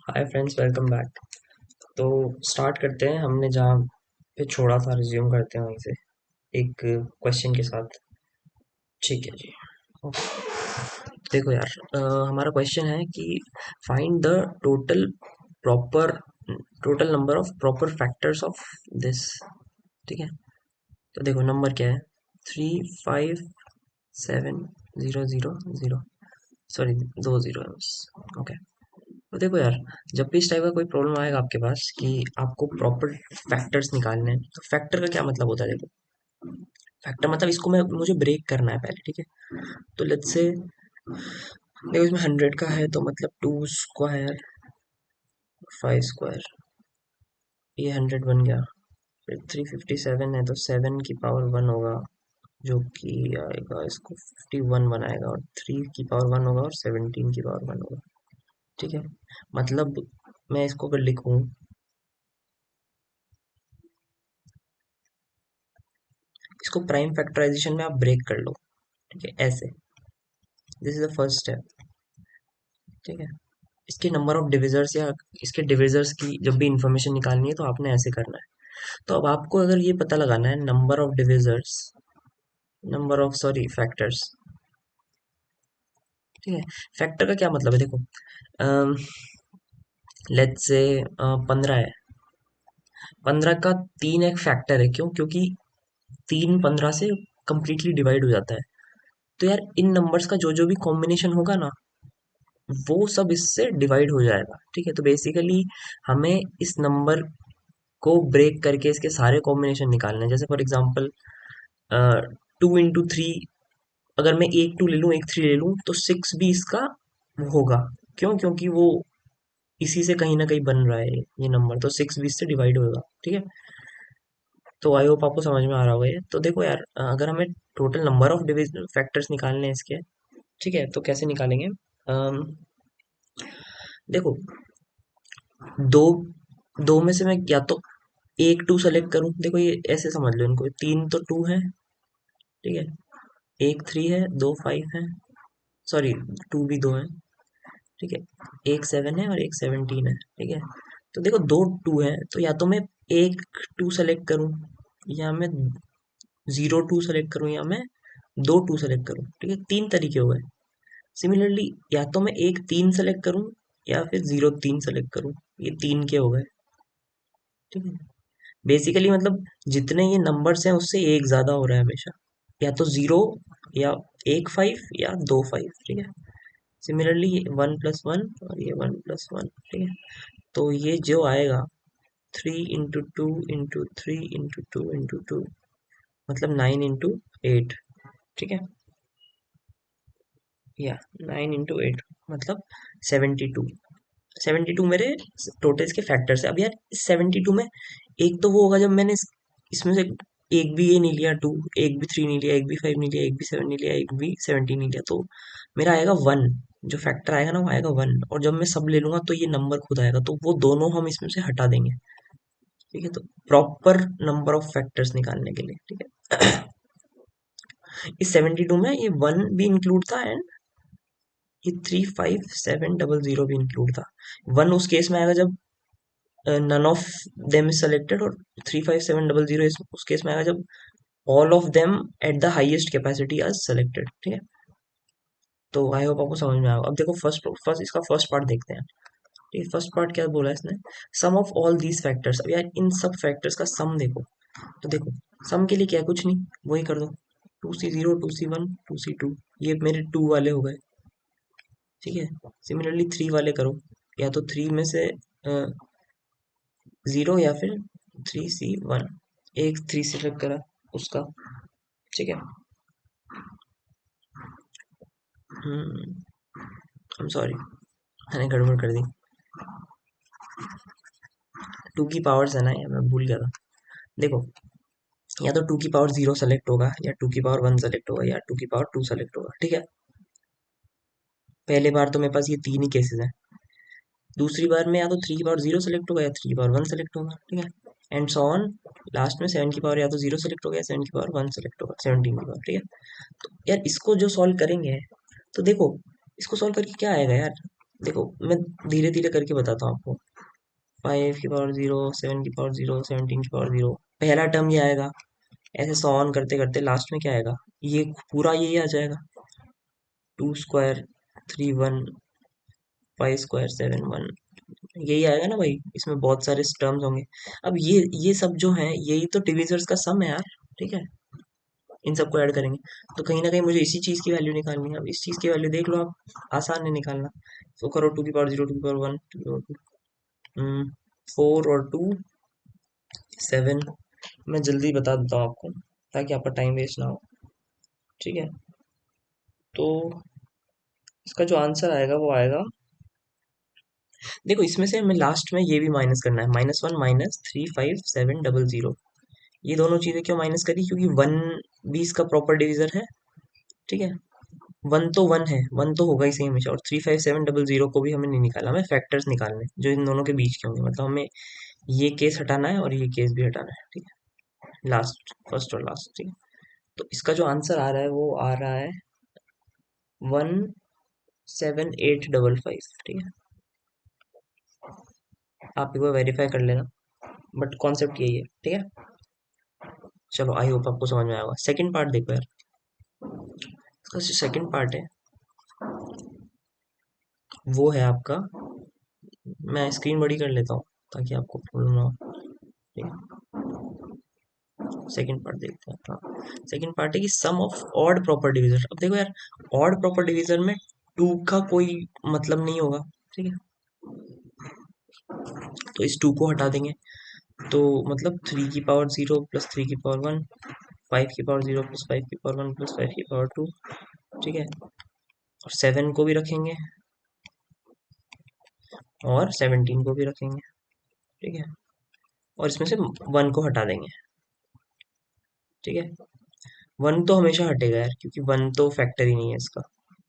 Hi friends, welcome back. तो start करते हैं। हमने जहाँ पे छोड़ा था रिज्यूम करते हैं वहीं से एक क्वेश्चन के साथ। ठीक है जी। ओके। देखो यार, हमारा क्वेश्चन है कि find the total proper total number of proper factors of this. ठीक है। तो देखो नंबर क्या है, 357 0 0 0। सॉरी, 2 0 है बस। ओके। तो देखो यार, जब भी इस टाइप का कोई प्रॉब्लम आएगा आपके पास कि आपको प्रॉपर फैक्टर्स निकालने हैं, तो फैक्टर का क्या मतलब होता है? देखो, फैक्टर मतलब इसको मैं मुझे ब्रेक करना है पहले। ठीक है। तो लेट्स से देखो, इसमें 100 का है तो मतलब 2 स्क्वायर 5 स्क्वायर, ये 100 बन गया। फिर 357 है तो 7 की पावर 1 होगा, जो कि आएगा, इसको 51 बनाएगा, और 3 की पावर 1 होगा और 17 की पावर 1 होगा। ठीक है। मतलब मैं इसको अगर लिखूं, इसको प्राइम फैक्टराइजेशन में आप ब्रेक कर लो। ठीक है, ऐसे। This is the first step. ठीक है। इसके नंबर ऑफ डिविजर्स या इसके डिविजर्स की जब भी इंफॉर्मेशन निकालनी है तो आपने ऐसे करना है। तो अब आपको अगर ये पता लगाना है number of divisors, number of sorry factors. ठीक है। फैक्टर का क्या मतलब है? देखो, लेट्स से 15 है। 15 का 3 एक फैक्टर है। क्यों? क्योंकि 3 15 से कंप्लीटली डिवाइड हो जाता है। तो यार, इन नंबर्स का जो जो भी कॉम्बिनेशन होगा ना, वो सब इससे डिवाइड हो जाएगा। ठीक है। तो बेसिकली हमें इस नंबर को ब्रेक करके इसके सारे कॉम्बिनेशन निकालने हैं। जैसे फॉर एग्जांपल, 2 into 3, अगर मैं एक 2 ले लूँ एक 3 ले लूँ तो 6 भी इसका वो होगा। क्यों? क्योंकि वो इसी से कहीं ना कहीं बन रहा है ये नंबर, तो 6 भी इससे डिवाइड होगा। ठीक है। तो आई होप आपको समझ में आ रहा होगा ये। तो देखो यार, अगर हमें total number of division factors निकालने हैं इसके, ठीक है, तो कैसे निकालेंगे? देखो, दो दो में से मैं या तो एक 2 सेलेक्ट करूं। देखो, ये ऐसे समझ लो इनको, तीन तो 2 है। ठीक है। एक 3 है, दो 5 है। सॉरी, 2 भी 2 है। ठीक है। एक 7 है और एक 17 है। ठीक है। तो देखो, दो 2 है तो या तो मैं एक 2 सेलेक्ट करूं, या मैं 0 2 सेलेक्ट करूं, या मैं 2 2 सेलेक्ट करूं। ठीक है, तीन तरीके हो गए। सिमिलरली, या तो मैं एक 3 सेलेक्ट करूं या फिर 0 3 सेलेक्ट करूं। ये तीन के हो गए। ठीक है। बेसिकली मतलब जितने ये नंबर्स हैं उससे एक ज्यादा हो रहा है हमेशा, या तो 0, या एक 5, या दो 5। ठीक है। सिमिलरली 1 + 1 और ये 1 + 1। ठीक है। तो ये जो आएगा, 3 into 2 into 3 into 2 into 2, मतलब 9 into 8। ठीक है। या 9 into 8 मतलब 72। 72 मेरे टोटल्स के फैक्टर्स है। अब यार, इस 72 में एक तो वो होगा जब मैंने इसमें से एक भी ये नहीं लिया 2, एक भी 3 नहीं लिया, एक भी 5 नहीं लिया, एक भी 7 नहीं लिया, एक भी 17 नहीं लिया, तो मेरा आएगा 1। जो फैक्टर आएगा ना, वो आएगा 1। और जब मैं सब ले लूंगा तो ये नंबर खुद आएगा, तो वो दोनों हम इसमें से हटा देंगे। ठीक है। तो प्रॉपर नंबर ऑफ फैक्टर्स निकालने के लिए, ठीक है, इस 72 में ये 1 भी इंक्लूड था, एंड ये 357 0 0 भी इंक्लूड था। 1 उस केस में आएगा जब none of them is selected, और 357 0 0 उस केस में आएगा जब all of them at the highest capacity are selected. ठीक है। तो आई होप आपको समझ में आएगा। अब देखो, फर्स्ट फर्स्ट इसका फर्स्ट पार्ट देखते हैं। ठीक है। फर्स्ट पार्ट क्या बोला है इसने? सम ऑफ ऑल दीज फैक्टर्स। अब यार, इन सब फैक्टर्स का सम देखो। तो देखो, सम के लिए क्या है, कुछ नहीं, वही कर दो। 2C0 2C1 2C2, ये मेरे 2 वाले हो गए। ठीक है। सिमिलरली 3 वाले करो, या तो 3 में से 0 या फिर 3C1। एक 3 सिलेक्ट करा उसका। ठीक है। आई एम सॉरी, मैंने गड़बड़ कर दी। 2 की पावर्स है ना, ये मैं भूल गया था। देखो, या तो 2 की पावर 0 सेलेक्ट होगा, या 2 की पावर 1 सेलेक्ट होगा, या 2 की पावर 2 सेलेक्ट होगा। ठीक है। पहले बार तो मेरे पास ये तीन ही केसेस हैं। दूसरी बार में या तो 3 की पावर 0 सेलेक्ट होगा, या 3 की पावर 1 सेलेक्ट होगा। ठीक है। And so on. लास्ट में 7 की पावर या तो 0 सेलेक्ट होगा, या 7 की पावर 1 सेलेक्ट होगा, 17 की पावर। ठीक है। तो यार, इसको जो सॉल्व करेंगे, तो देखो, इसको सॉल्व करके क्या आएगा यार? देखो मैं धीरे धीरे करके बताता हूँ आपको। 5 की पावर 0, 7 की पावर 0, 17 की पावर 0, पहला टर्म ये आएगा। ऐसे सॉ ऑन करते करते लास्ट में क्या आएगा, ये पूरा यही आ जाएगा। 2 स्क्वायर 3 1, 5 स्क्वायर 7 1, यही आएगा ना भाई। इसमें बहुत सारे टर्म्स होंगे। अब ये सब जो है यही तो डिविजर्स का सम है यार। ठीक है, इन सबको ऐड करेंगे तो कहीं ना कहीं मुझे इसी चीज की वैल्यू निकालनी है। अब इस चीज की वैल्यू देख लो आप, आसान है निकालना। तो करो 2 की पावर 0, 2 की पावर 1, 2 4 और 2 7। मैं जल्दी बता देता हूँ आपको ताकि आपका टाइम वेस्ट ना हो। ठीक है, तो इसका जो आंसर आएगा वो आएगा, देखो इसमें से हमें लास्ट में ये भी माइनस करना है। -1 -3 5 7 0 0। ये दोनों चीजें क्यों माइनस करी, क्योंकि वन भी इसका प्रॉपर डिवीजर है। ठीक है, वन तो वन है, वन तो होगा ही सही हमेशा। और 3 5 7 0 0 को भी हमें नहीं निकाला, हमें फैक्टर्स निकालने जो इन दोनों के बीच के होंगे। मतलब हमें ये केस हटाना है और ये केस भी हटाना है। ठीक है, लास्ट, फर्स्ट और लास्ट। ठीक है, तो इसका जो आंसर आ रहा है वो आ रहा है 17855। ठीक है, आप एक बार वेरीफाई कर लेना, बट कॉन्सेप्ट यही है। ठीक है, चलो आई होप आपको समझ में आएगा। सेकंड पार्ट देखो यार, इसका जो सेकंड पार्ट है वो है आपका, मैं स्क्रीन बड़ी कर लेता हूँ ताकि आपको प्रॉब्लम ना हो। ठीक है, सेकंड पार्ट देखते हैं। हाँ, सेकंड पार्ट है कि सम ऑफ ऑड प्रॉपर डिवीजर। अब देखो यार, ऑड प्रॉपर डिवीजर में टू का कोई मतलब नहीं होगा। ठीक है, तो इस टू को हटा देंगे। तो मतलब 3 की पावर 0 प्लस 3 की पावर 1, 5 की पावर 0 प्लस 5 की पावर 1 प्लस 5 की पावर 2। ठीक है, और 7 को भी रखेंगे और 17 को भी रखेंगे। ठीक है, और इसमें से 1 को हटा देंगे। ठीक है, वन तो हमेशा हटेगा यार, क्योंकि वन तो फैक्टर ही नहीं है इसका।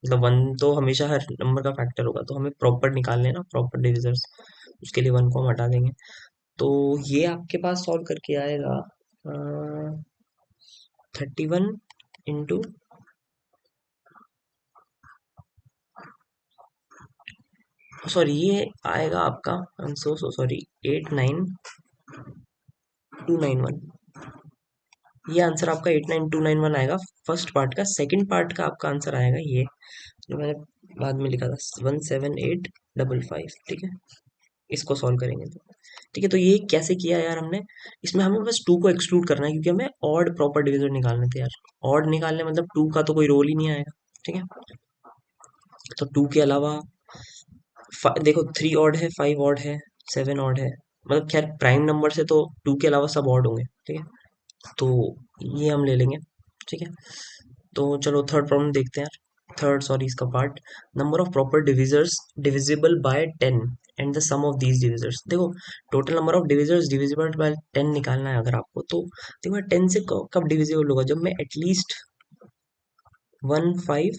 मतलब वन तो हमेशा हर नंबर का फैक्टर होगा, तो हमें प्रॉपर निकालने हैं ना, प्रॉपर डिविजर्स। उसके लिए वन को हम हटा देंगे। तो ये आपके पास सॉल्व करके आएगा 31 सॉरी ये आएगा आपका, आई एम सो सॉरी, 89291। ये आंसर आपका 89291 आएगा फर्स्ट पार्ट का। सेकंड पार्ट का आपका आंसर आएगा ये जो मैंने बाद में लिखा था, 17855। ठीक है, इसको सॉल्व करेंगे तो। ठीक है, तो ये कैसे किया यार हमने, इसमें हमें बस टू को एक्सक्लूड करना है क्योंकि हमें ऑड प्रॉपर डिवीजर निकालने थे यार। ऑड निकालने मतलब टू का तो कोई रोल ही नहीं आएगा। ठीक है, तो टू के अलावा देखो 3 ऑड है, 5 ऑड है, 7 ऑड है। मतलब खैर प्राइम नंबर से तो टू के अलावा सब ऑड होंगे। ठीक है, तो ये हम ले लेंगे। ठीक है, तो चलो थर्ड प्रॉब्लम देखते हैं यार। थर्ड सॉरी इसका part, number of proper divisors divisible by 10 and the sum of these divisors. देखो total number of divisors divisible by 10 निकालना है अगर आपको, तो देखो 10 से कब डिविजिबल होगा, जब मैं एटलीस्ट 1 5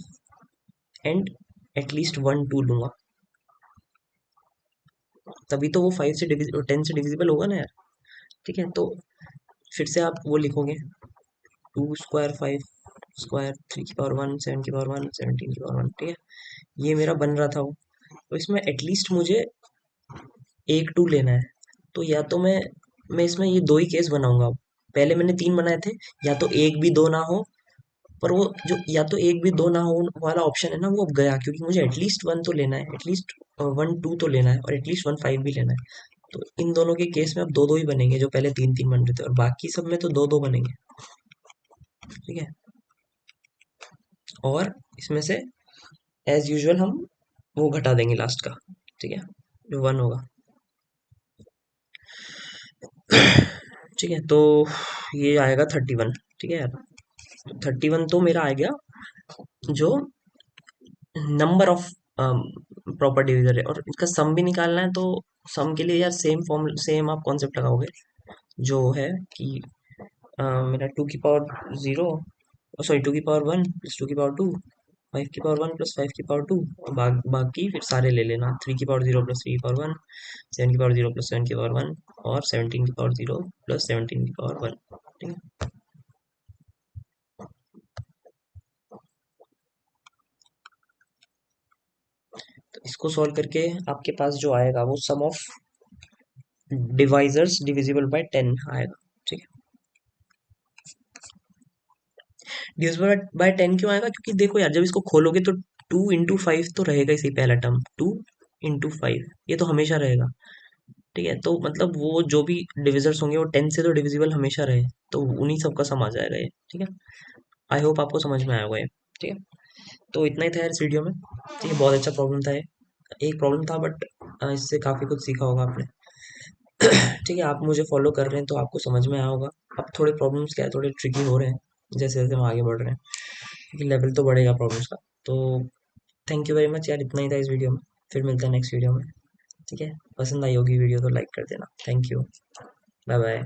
एंड एटलीस्ट 1 2 लूंगा, तभी तो वो 5 से 10 से डिविजिबल होगा ना यार। ठीक है, तो फिर से आप वो लिखोगे 2 स्क्वायर 5 स्क्वायर 3 की पावर 1, 7 की पावर 1, 17 की पावर 1। ठीक है, ये मेरा बन रहा था वो। तो इसमें एटलीस्ट मुझे एक टू लेना है। तो या तो मैं इसमें ये दो ही केस बनाऊंगा अब। पहले मैंने तीन बनाए थे, या तो एक भी दो ना हो, पर वो जो या तो एक भी दो ना हो वाला ऑप्शन है ना, वो अब गया, क्योंकि मुझे एटलीस्ट वन तो लेना है, एटलीस्ट 1 2 तो लेना है, और एटलीस्ट 1 5 भी लेना है। तो इन दोनों के केस में अब दो दो ही बनेंगे, जो पहले तीन तीन बन रहे थे, और बाकी सब में तो दो दो बनेंगे। ठीक है, और इसमें से एज यूजुअल हम वो घटा देंगे लास्ट का। ठीक है, जो वन होगा। ठीक है, तो ये आएगा 31। ठीक है यार, 31 तो मेरा आ गया जो नंबर ऑफ प्रॉपर डिविजन है, और इसका सम भी निकालना है। तो सम के लिए यार सेम फॉर्म, सेम आप कॉन्सेप्ट लगाओगे जो है कि मेरा 2 की पावर 0, सॉरी 2 की पावर 1 प्लस 2 की पावर 2, 5 की पावर 1 प्लस 5 की पावर 2, और बाकी फिर सारे ले लेना। 3 की पावर 0 प्लस 3 की पावर 1, 7 की पावर 0 प्लस 7 की पावर 1, और 17 की पावर 0 प्लस 17 की पावर 1। ठीक है, इसको सॉल्व करके आपके पास जो आएगा वो सम ऑफ डिवाइजर्स डिविजिबल बाय 10 आएगा। ठीक है, डिविजिबल बाय 10 क्यों आएगा, क्योंकि देखो यार जब इसको खोलोगे तो 2 इंटू 5 तो रहेगा ही सही, पहला टर्म 2 इंटू 5 ये तो हमेशा रहेगा। ठीक है, तो मतलब वो जो भी डिविजर्स होंगे वो 10 से तो डिविजिबल हमेशा रहे, तो उन्हीं सब का सम आ जाएगा ये। ठीक है, आई होप आपको समझ में आया होगा ये। ठीक है, तो इतना ही था यार इस वीडियो में। ठीक है, बहुत अच्छा प्रॉब्लम था ये, एक प्रॉब्लम था बट इससे काफ़ी कुछ सीखा होगा आपने। ठीक है, आप मुझे फॉलो कर रहे हैं तो आपको समझ में आया होगा। अब थोड़े प्रॉब्लम्स क्या है, थोड़े ट्रिकी हो रहे हैं जैसे जैसे हम आगे बढ़ रहे हैं, क्योंकि लेवल तो बढ़ेगा प्रॉब्लम्स का। तो थैंक यू वेरी मच यार, इतना ही था इस वीडियो में। फिर मिलते हैं नेक्स्ट वीडियो में। ठीक है, पसंद आई होगी वीडियो तो लाइक कर देना। Thank you, bye bye.